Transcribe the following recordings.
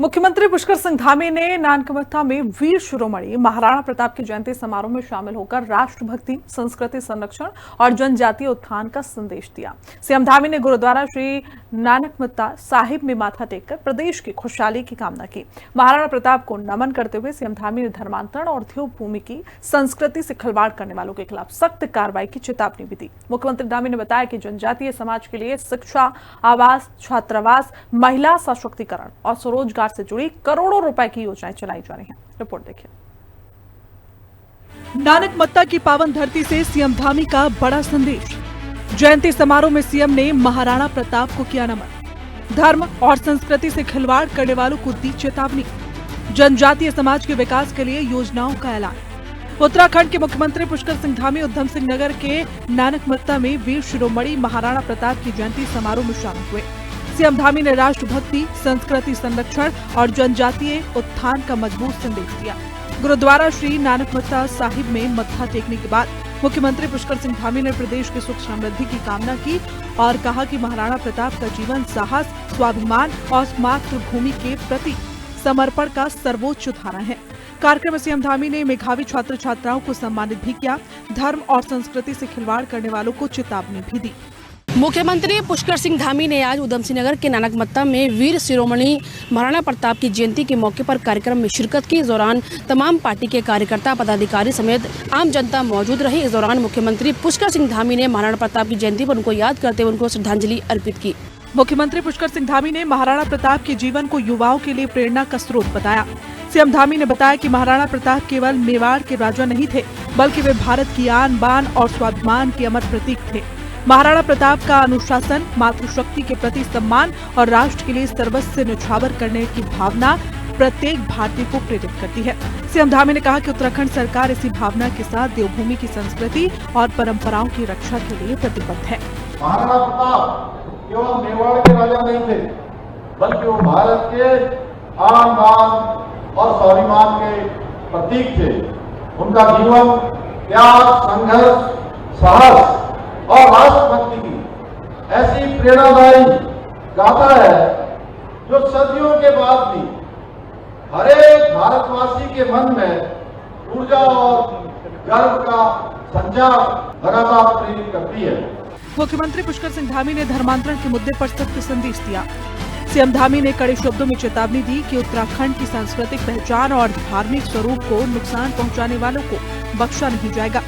मुख्यमंत्री पुष्कर सिंह धामी ने नानकमत्ता में वीर शिरोमणि महाराणा प्रताप की जयंती समारोह में शामिल होकर राष्ट्रभक्ति, संस्कृति संरक्षण और जनजातीय उत्थान का संदेश दिया। सीएम धामी ने गुरुद्वारा श्री नानकमत्ता साहिब में माथा टेककर प्रदेश की खुशहाली की कामना की। महाराणा प्रताप को नमन करते हुए सीएम धामी ने धर्मांतरण और देवभूमि की संस्कृति से खिलवाड़ करने वालों के खिलाफ सख्त कार्रवाई की चेतावनी भी दी। मुख्यमंत्री धामी ने बताया कि जनजातीय समाज के लिए शिक्षा, आवास, छात्रावास, महिला सशक्तिकरण और स्वरोजगार से जुड़ी करोड़ों रुपए की योजनाएं चलाई जा रही हैं। रिपोर्ट देखिए। नानकमत्ता की पावन धरती से सीएम धामी का बड़ा संदेश। जयंती समारोह में सीएम ने महाराणा प्रताप को किया नमन। धर्म और संस्कृति से खिलवाड़ करने वालों को दी चेतावनी। जनजातीय समाज के विकास के लिए योजनाओं का ऐलान। उत्तराखंड के मुख्यमंत्री पुष्कर सिंह धामी उधम सिंह नगर के नानकमत्ता में वीर शिरोमणि महाराणा प्रताप की जयंती समारोह में शामिल हुए। सीएम धामी ने राष्ट्रभक्ति, संस्कृति संरक्षण और जनजातीय उत्थान का मजबूत संदेश दिया। गुरुद्वारा श्री नानकमत्ता साहिब में मत्था टेकने के बाद मुख्यमंत्री पुष्कर सिंह धामी ने प्रदेश की सुख समृद्धि की कामना की और कहा कि महाराणा प्रताप का जीवन साहस, स्वाभिमान और मातृभूमि के प्रति समर्पण का सर्वोच्च उदाहरण है। कार्यक्रम में सीएम धामी ने मेधावी छात्र छात्राओं को सम्मानित भी किया। धर्म और संस्कृति से खिलवाड़ करने वालों को चेतावनी भी दी। मुख्यमंत्री पुष्कर सिंह धामी ने आज उधम सिंह नगर के नानकमत्ता में वीर शिरोमणि महाराणा प्रताप की जयंती के मौके पर कार्यक्रम में शिरकत की। इस दौरान तमाम पार्टी के कार्यकर्ता, पदाधिकारी समेत आम जनता मौजूद रही। इस दौरान मुख्यमंत्री पुष्कर सिंह धामी ने महाराणा प्रताप की जयंती पर उनको याद करते हुए उनको श्रद्धांजलि अर्पित की। मुख्यमंत्री पुष्कर सिंह धामी ने महाराणा प्रताप के जीवन को युवाओं के लिए प्रेरणा का स्रोत बताया। सीएम धामी ने बताया कि महाराणा प्रताप केवल मेवाड़ के राजा नहीं थे, बल्कि वे भारत की आन बान और स्वाभिमान के अमर प्रतीक थे। महाराणा प्रताप का अनुशासन, मातृशक्ति के प्रति सम्मान और राष्ट्र के लिए सर्वस्व न्यौछावर करने की भावना प्रत्येक भारतीय को प्रेरित करती है। सीएम धामी ने कहा कि उत्तराखंड सरकार इसी भावना के साथ देवभूमि की संस्कृति और परंपराओं की रक्षा के लिए प्रतिबद्ध है। महाराणा प्रताप केवल मेवाड़ के राजा नहीं थे, बल्कि वो भारत के आन बान और स्वाभिमान के प्रतीक थे। उनका जीवन त्याग, संघर्ष, साहस और राष्ट्रभक्ति की ऐसी प्रेरणादायी गाथा है जो सदियों के बाद भी हर एक भारतवासी के मन में ऊर्जा और गर्व का संचार लगातार प्रेरित करती है। मुख्यमंत्री पुष्कर सिंह धामी ने धर्मांतरण के मुद्दे पर सख्त संदेश दिया। सीएम धामी ने कड़े शब्दों में चेतावनी दी कि उत्तराखंड की सांस्कृतिक पहचान और धार्मिक स्वरूप को नुकसान पहुंचाने वालों को बख्शा नहीं जाएगा।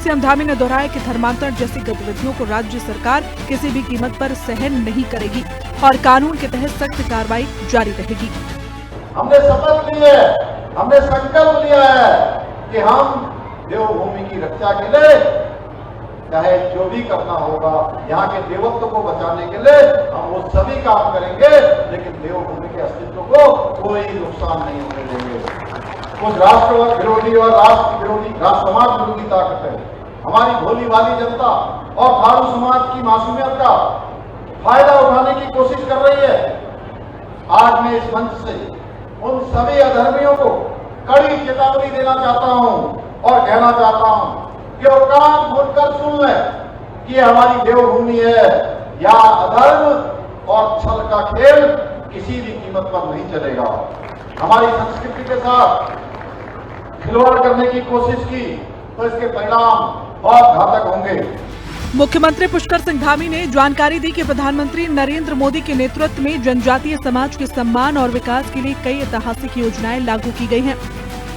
सीएम धामी ने दोहराया कि धर्मांतरण जैसी गतिविधियों को राज्य सरकार किसी भी कीमत पर सहन नहीं करेगी और कानून के तहत सख्त कार्रवाई जारी रहेगी। हमने शपथ ली है, हमने संकल्प लिया है कि हम देवभूमि की रक्षा के लिए चाहे जो भी करना होगा, यहाँ के देवत्व को बचाने के लिए हम वो सभी काम करेंगे, लेकिन देवभूमि के अस्तित्व को कोई नुकसान नहीं होने देंगे। कुछ राष्ट्र विरोधी और राष्ट्र विरोधी, राष्ट्र समाज विरोधी ताकत है हमारी भोली भाली जनता और थारू समाज की मासूमियत का फायदा उठाने की कोशिश कर रही है। आज मैं इस मंच से उन सभी अधर्मियों को कड़ी चेतावनी देना चाहता हूं और कहना चाहता हूं कि वो कान खोलकर सुन ले कि हमारी देवभूमि है। या अधर्म और छल का खेल किसी भी कीमत पर नहीं चलेगा। हमारी संस्कृति के साथ खिलवाड़ करने की कोशिश की तो इसके परिणाम बहुत घातक होंगे। मुख्यमंत्री पुष्कर सिंह धामी ने जानकारी दी कि प्रधानमंत्री नरेंद्र मोदी के नेतृत्व में जनजातीय समाज के सम्मान और विकास के लिए कई ऐतिहासिक योजनाएं लागू की गई हैं।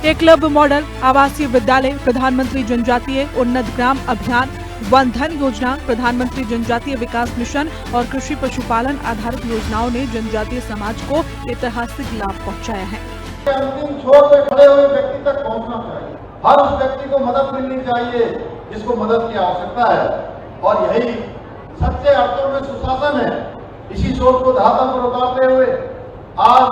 एकलव्य मॉडल आवासीय विद्यालय, प्रधानमंत्री जनजातीय उन्नत ग्राम अभियान, वन धन योजना, प्रधानमंत्री जनजातीय विकास मिशन और कृषि पशुपालन आधारित योजनाओं ने जनजातीय समाज को ऐतिहासिक लाभ पहुंचाया है। अंतिम छोर पे खड़े हुए व्यक्ति तक पहुंचना चाहिए। हर उस व्यक्ति को मदद मिलनी चाहिए जिसको मदद की आवश्यकता है, और यही सच्चे अर्थों में सुशासन है। इसी सोच को धरातल पर उतारते हुए आज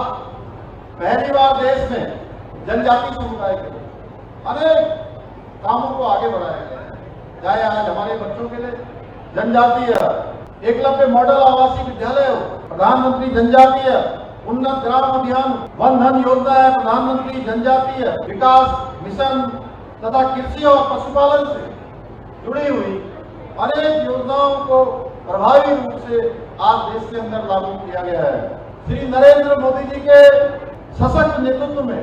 पहली बार देश में जनजातीय समुदाय के लिए अनेक कामों को आगे बढ़ाया गया है। चाहे आज हमारे बच्चों के लिए जनजातीय एकलव्य मॉडल आवासीय विद्यालय हो, प्रधानमंत्री जनजातीय उन्नत ग्राम अभियान, वन धन योजना है, प्रधानमंत्री जनजातीय विकास मिशन तथा कृषि और पशुपालन से जुड़ी हुई अनेक योजनाओं को प्रभावी रूप से आज देश के अंदर लागू किया गया है। श्री नरेंद्र मोदी जी के सशक्त नेतृत्व में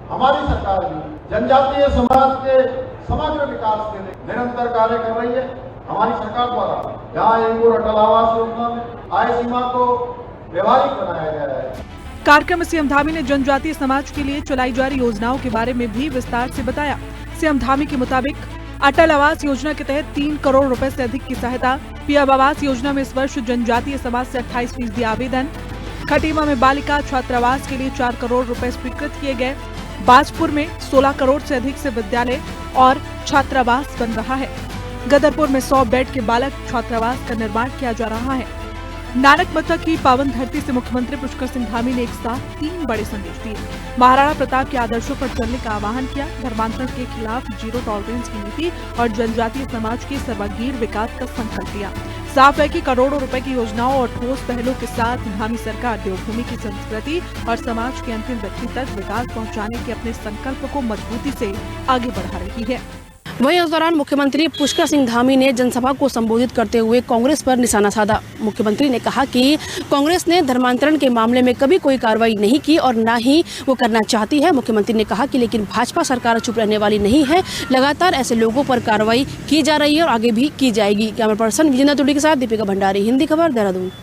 हमारी सरकार भी जनजातीय समाज के समग्र विकास के लिए निरंतर कार्य कर रही है। हमारी सरकार द्वारा जहाँ एक और अटल आवास योजना में आय सीमा को व्यवहारिक बनाया गया है। कार्यक्रम में सीएम धामी ने जनजातीय समाज के लिए चलाई जा रही योजनाओं के बारे में भी विस्तार से बताया। सीएम धामी के मुताबिक अटल आवास योजना के तहत 3 करोड़ रुपए से अधिक की सहायता। पीएम आवास योजना में इस वर्ष जनजातीय समाज से 28% आवेदन। खटीमा में बालिका छात्रावास के लिए 4 करोड़ रुपए स्वीकृत किए गए। बाजपुर में 16 करोड़ से अधिक से विद्यालय और छात्रावास बन रहा है। गदरपुर में 100 बेड के बालक छात्रावास का निर्माण किया जा रहा है। नानकमत्ता की पावन धरती से मुख्यमंत्री पुष्कर सिंह धामी ने एक साथ 3 बड़े संदेश दिए। महाराणा प्रताप के आदर्शों पर चलने का आह्वान किया। धर्मांतरण के खिलाफ जीरो टॉलरेंस की नीति और जनजातीय समाज के सर्वांगीण विकास का संकल्प लिया। साफ है कि करोड़ों रुपए की योजनाओं और ठोस पहलों के साथ धामी सरकार देवभूमि की संस्कृति और समाज के अंतिम व्यक्ति तक विकास पहुंचाने के अपने संकल्प को मजबूती से आगे बढ़ा रही है। वहीं इस दौरान मुख्यमंत्री पुष्कर सिंह धामी ने जनसभा को संबोधित करते हुए कांग्रेस पर निशाना साधा। मुख्यमंत्री ने कहा कि कांग्रेस ने धर्मांतरण के मामले में कभी कोई कार्रवाई नहीं की और न ही वो करना चाहती है। मुख्यमंत्री ने कहा कि लेकिन भाजपा सरकार चुप रहने वाली नहीं है, लगातार ऐसे लोगों पर कार्रवाई की जा रही है और आगे भी की जाएगी। कैमरा पर्सन विजेंद्र तुर्डी के साथ दीपिका भंडारी, हिंदी खबर, देहरादून।